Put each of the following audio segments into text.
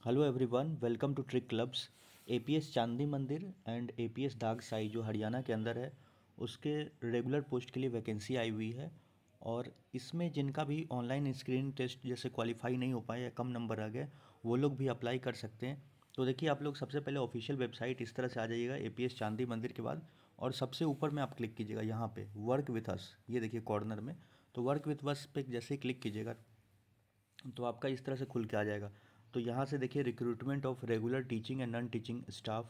Hello everyone, welcome to trick clubs. APS Chandi Mandir and APS दाग साई जो हरियाणा के अंदर है, उसके रेगुलर पोस्ट के लिए वैकेंसी आई हुई है। और इसमें जिनका भी ऑनलाइन स्क्रीनिंग टेस्ट जैसे क्वालिफाई नहीं हो पाए या कम नंबर आ गए, वो लोग भी अप्लाई कर सकते हैं। तो देखिए, आप लोग सबसे पहले ऑफिशियल वेबसाइट इस तरह से आ जाइएगा एपीएस चांदी मंदिर के बाद, और सबसे ऊपर में आप क्लिक कीजिएगा यहाँ पे वर्क विथ अस, ये देखिए कॉर्नर में। तो वर्क विथ अस पे जैसे ही क्लिक कीजिएगा तो आपका इस तरह से खुल के आ जाएगा। तो यहाँ से देखिए, recruitment of regular teaching and non teaching staff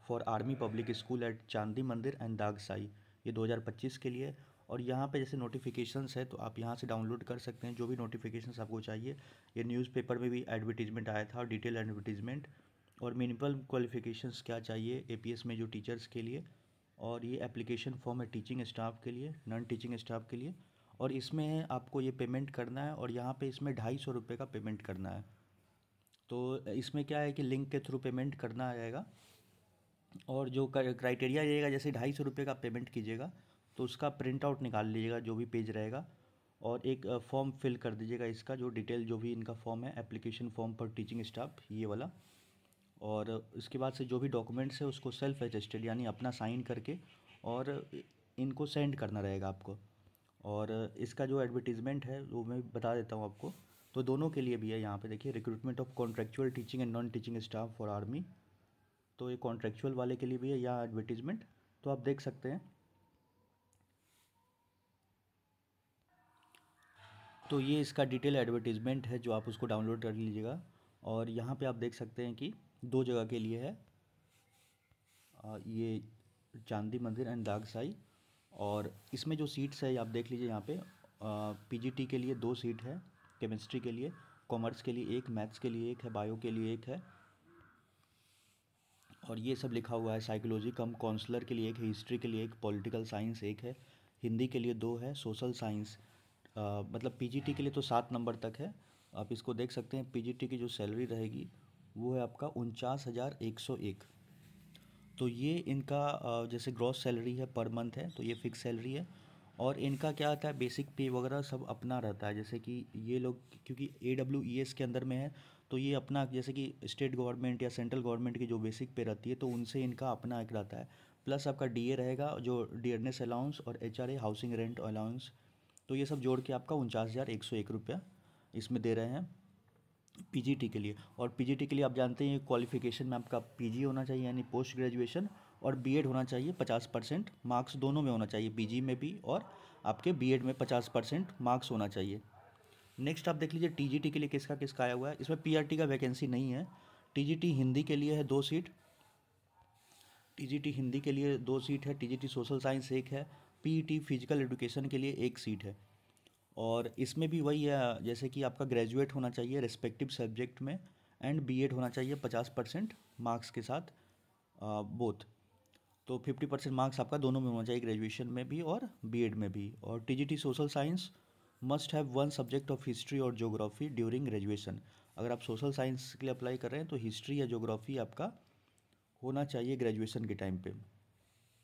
for army public school eight चांदी मंदिर एंड दागसाई, ये 2025 के लिए। और यहाँ पे जैसे नोटिफिकेशंस है तो आप यहाँ से डाउनलोड कर सकते हैं जो भी नोटिफिकेशंस आपको चाहिए। ये न्यूज़पेपर में भी एडवर्टीजमेंट आया था, डिटेल एडवर्टीजमेंट। और मिनिमम क्वालिफिकेशंस क्या चाहिए एपीएस में जो टीचर्स के लिए। और ये एप्लीकेशन फॉर्म है टीचिंग स्टाफ के लिए, नॉन टीचिंग स्टाफ के लिए। और इसमें आपको ये पेमेंट करना है, और यहाँ पे इसमें 250 रुपये का पेमेंट करना है। तो इसमें क्या है कि लिंक के थ्रू पेमेंट करना आएगा। और जो क्राइटेरिया रहेगा, जैसे 250 रुपये का पेमेंट कीजिएगा तो उसका प्रिंट आउट निकाल लीजिएगा जो भी पेज रहेगा, और एक फॉर्म फिल कर दीजिएगा इसका, जो डिटेल जो भी इनका फॉर्म है, application form for teaching staff, ये वाला। और इसके बाद से जो भी डॉक्यूमेंट्स है उसको सेल्फ अटेस्टेड यानी अपना साइन करके और इनको सेंड करना रहेगा आपको। और इसका जो एडवर्टीज़मेंट है वो मैं बता देता हूँ आपको। तो दोनों के लिए भी है, यहाँ पे देखिए, recruitment of contractual teaching and non teaching staff for army. तो ये कॉन्ट्रेक्चुअल वाले के लिए भी है यहाँ एडवर्टीज़मेंट, तो आप देख सकते हैं। तो ये इसका डिटेल एडवर्टीज़मेंट है जो आप उसको डाउनलोड कर लीजिएगा। और यहाँ पे आप देख सकते हैं कि दो जगह के लिए है, ये चांदी मंदिर एंड दागसाई। और इसमें जो सीट्स है आप देख लीजिए यहाँ पे, पीजीटी के लिए 2 सीट है, केमिस्ट्री के लिए, कॉमर्स के लिए एक, मैथ्स के लिए एक है, बायो के लिए एक है। और ये सब लिखा हुआ है, साइकोलॉजी कम काउंसलर के लिए एक है, हिस्ट्री के लिए एक, पॉलिटिकल साइंस एक है, हिंदी के लिए 2 है, सोशल साइंस। मतलब पीजीटी के लिए तो 7 नंबर तक है। आप इसको देख सकते हैं, पीजीटी की जो सैलरी रहेगी वो है आपका 49,101। तो ये इनका जैसे ग्रॉस सैलरी है पर मंथ है, तो ये फिक्स सैलरी है। और इनका क्या आता है, बेसिक पे वगैरह सब अपना रहता है। जैसे कि ये लोग क्योंकि AWES के अंदर में है, तो ये अपना जैसे कि स्टेट गवर्नमेंट या सेंट्रल गवर्नमेंट की जो बेसिक पे रहती है तो उनसे इनका अपना एक रहता है। प्लस आपका डीए रहेगा, जो डियरनेस अलाउंस, और एचआरए हाउसिंग रेंट अलाउंस। तो ये सब जोड़ के आपका 49,101 रुपया इसमें दे रहे हैं पीजीटी के लिए। और पीजीटी के लिए आप जानते हैं क्वालिफिकेशन में आपका पीजी होना चाहिए यानी पोस्ट ग्रेजुएशन, और बीएड होना चाहिए 50% मार्क्स दोनों में होना चाहिए, पीजी में भी और आपके बीएड में 50% मार्क्स होना चाहिए। नेक्स्ट आप देख लीजिए टीजीटी के लिए किसका किसका आया हुआ है। इसमें पीआरटी का वैकेंसी नहीं है। टीजीटी हिंदी के लिए है 2 सीट, टीजीटी हिंदी के लिए 2 सीट है, टीजीटी सोशल साइंस एक है, पीईटी फिजिकल एजुकेशन के लिए 1 सीट है। और इसमें भी वही है, जैसे कि आपका ग्रेजुएट होना चाहिए रेस्पेक्टिव सब्जेक्ट में, एंड बीएड होना चाहिए 50% मार्क्स के साथ, बोथ। तो 50% मार्क्स आपका दोनों में होना चाहिए, ग्रेजुएशन में भी और बीएड में भी। और TGT social science must have 1 subject of history और ज्योग्राफी ड्यूरिंग ग्रेजुएशन। अगर आप सोशल साइंस के लिए अप्लाई कर रहे हैं तो हिस्ट्री या ज्योग्राफी आपका होना चाहिए ग्रेजुएशन के टाइम पे।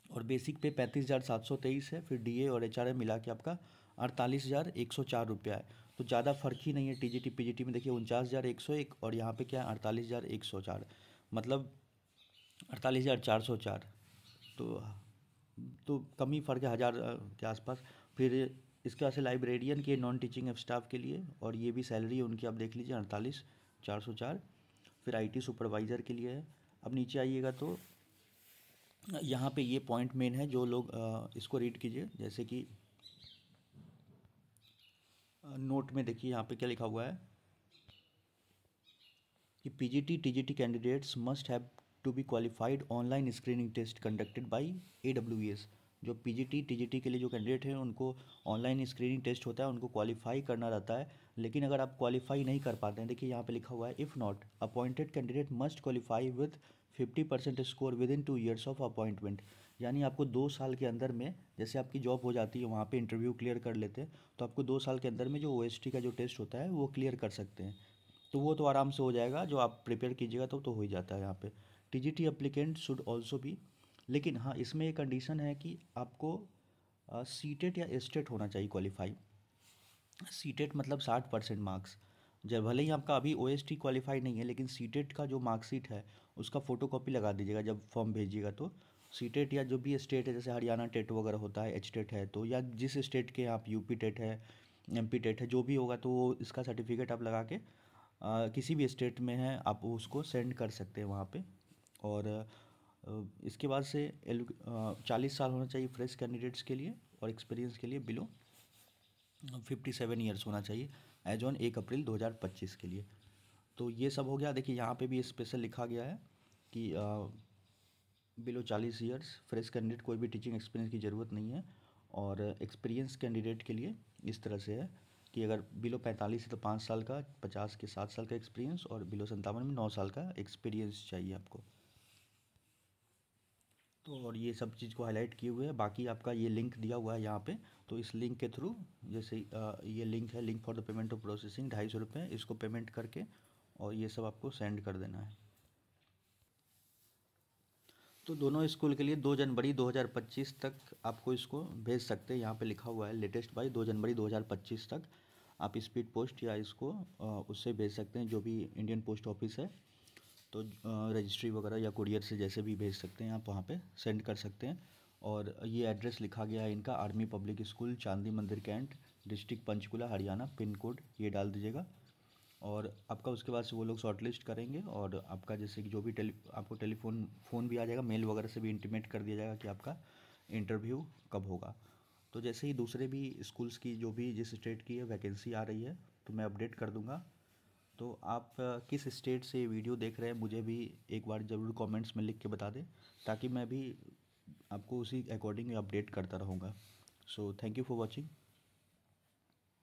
और बेसिक पे 35,723 है, फिर डीए और एचआरए मिला के आपका 48,104 रुपया है। तो ज़्यादा फर्क ही नहीं है टीजीटी पीजीटी में। देखिए 49,101, और यहाँ पे क्या है 48,104, मतलब 48,404। तो कम ही फ़र्क है, 1,000 के आसपास। फिर इसके बाद से लाइब्रेरियन के नॉन टीचिंग स्टाफ के लिए, और ये भी सैलरी है उनकी, आप देख लीजिए 48,404। फिर आईटी सुपरवाइज़र के लिए है। अब नीचे आइएगा तो यहाँ पे ये पॉइंट मेन है, जो लोग इसको रीड कीजिए। जैसे कि नोट में देखिए यहाँ पे क्या लिखा हुआ है कि PGT TGT candidates must have to be qualified online screening test conducted by AWS. जो पीजीटी टीजीटी के लिए जो कैंडिडेट हैं उनको ऑनलाइन स्क्रीनिंग टेस्ट होता है, उनको क्वालिफाई करना रहता है। लेकिन अगर आप क्वालिफाई नहीं कर पाते हैं, देखिए यहाँ पे लिखा हुआ है, if not appointed candidate must qualify with 50% score with in 2 years of appointment. यानी आपको 2 साल के अंदर में, जैसे आपकी जॉब हो जाती है, वहाँ पे इंटरव्यू क्लियर कर लेते हैं, तो आपको 2 साल के अंदर में जो ओएसटी का जो टेस्ट होता है वो क्लियर कर सकते हैं। तो वो तो आराम से हो जाएगा, जो आप प्रिपेयर कीजिएगा तो हो ही जाता है यहाँ पे। टीजीटी एप्लीकेंट शुड ऑल्सो भी, लेकिन हाँ इसमें एक कंडीशन है कि आपको सीटेट या एस्टेट होना चाहिए क्वालिफाई। सीटेट मतलब 60% मार्क्स, जब भले ही आपका अभी ओएसटी क्वालिफाई नहीं है, लेकिन सीटेट का जो मार्कशीट है उसका फ़ोटोकॉपी लगा दीजिएगा जब फॉर्म भेजिएगा। तो सीटेट या जो भी स्टेट है, जैसे हरियाणा टेट वगैरह होता है, एच टेट है, तो या जिस स्टेट के आप यूपी टेट है, एमपी टेट है, जो भी होगा, तो वो इसका सर्टिफिकेट आप लगा के किसी भी स्टेट में है आप उसको सेंड कर सकते हैं वहाँ पे। और इसके बाद से 40 साल होना चाहिए फ्रेश कैंडिडेट्स के लिए, और एक्सपीरियंस के लिए बिलो 57 ईयर्स होना चाहिए एज ऑन 1 अप्रैल 2025 के लिए। तो ये सब हो गया। देखिए यहाँ पे भी स्पेशल लिखा गया है कि बिलो 40 ईयर्स फ्रेश कैंडिडेट, कोई भी टीचिंग एक्सपीरियंस की ज़रूरत नहीं है। और एक्सपीरियंस कैंडिडेट के लिए इस तरह से है कि अगर बिलो 45 है तो 5 साल का, 50 के 7 साल का एक्सपीरियंस, और बिलो 57 में 9 साल का एक्सपीरियंस चाहिए आपको। तो और ये सब चीज़ को हाईलाइट किए हुए हैं। बाकी आपका ये लिंक दिया हुआ है यहाँ पे, तो इस लिंक के थ्रू, जैसे ये लिंक है, link for the payment of processing, 250 रुपये, इसको पेमेंट करके और ये सब आपको सेंड कर देना है। तो दोनों स्कूल के लिए 2 जनवरी 2025 तक आपको इसको भेज सकते हैं। यहाँ पे लिखा हुआ है लेटेस्ट बाई 2 जनवरी 2025 तक आप स्पीड पोस्ट या इसको उससे भेज सकते हैं, जो भी इंडियन पोस्ट ऑफिस है, तो रजिस्ट्री वगैरह या कुरियर से जैसे भी भेज सकते हैं आप वहाँ पे सेंड कर सकते हैं। और ये एड्रेस लिखा गया है इनका, army public school, Chandi Mandir cantt, district Panchkula, Haryana, pin code ये डाल दीजिएगा। और आपका उसके बाद से वो लोग शॉर्टलिस्ट करेंगे, और आपका जैसे कि जो भी आपको टेलीफोन फ़ोन भी आ जाएगा, मेल वगैरह से भी इंटीमेट कर दिया जाएगा कि आपका इंटरव्यू कब होगा। तो जैसे ही दूसरे भी स्कूल्स की जो भी जिस स्टेट की है वैकेंसी आ रही है तो मैं अपडेट कर दूंगा। तो आप किस स्टेट से वीडियो देख रहे हैं मुझे भी एक बार ज़रूर कमेंट्स में लिख के बता दें, ताकि मैं भी आपको उसी अकॉर्डिंग अपडेट करता रहूँगा। So thank you for watching.